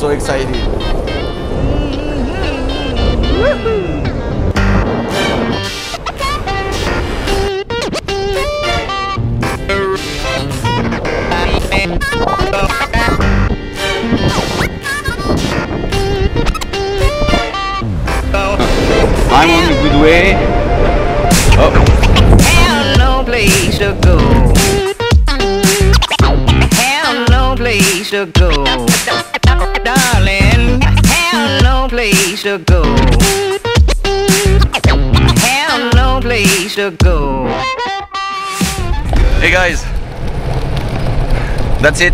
so excited. I'm on the good way. Oh. Have no place to go. Have no place to go. Darling, have no place to go. Have no place to go. Hey guys, that's it.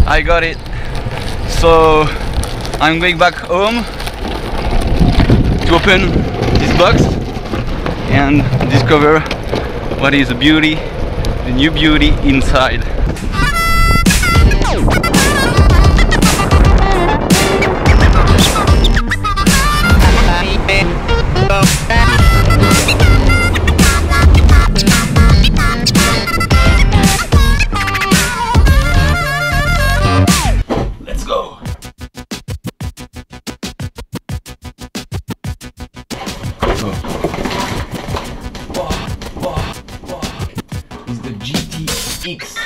I got it. So I'm going back home to open this box and discover what is the beauty, the new beauty inside. Let's go. Is the GTX.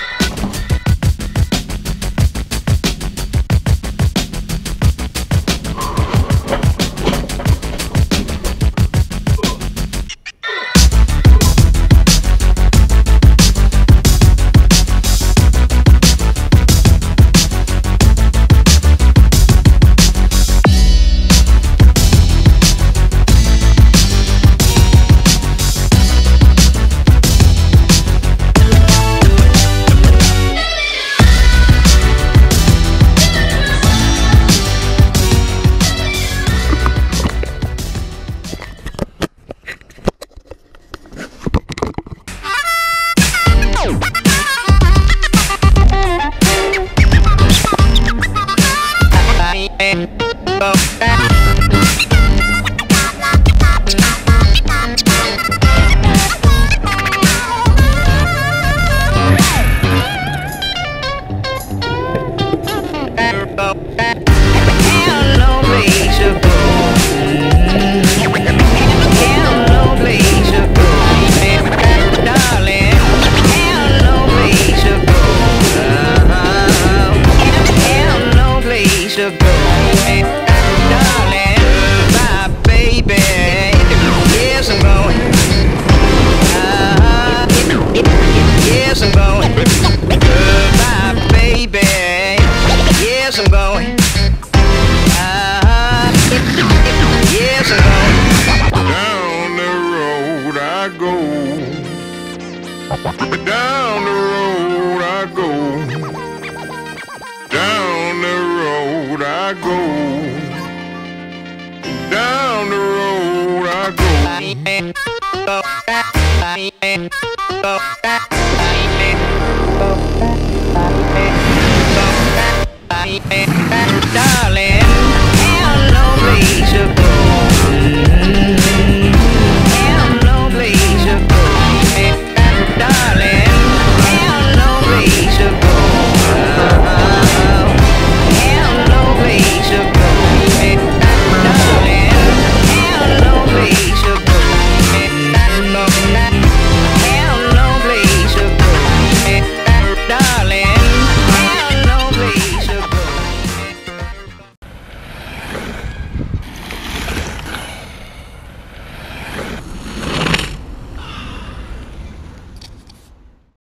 Down the road I go. Down the road I go. Down the road I go. Darling.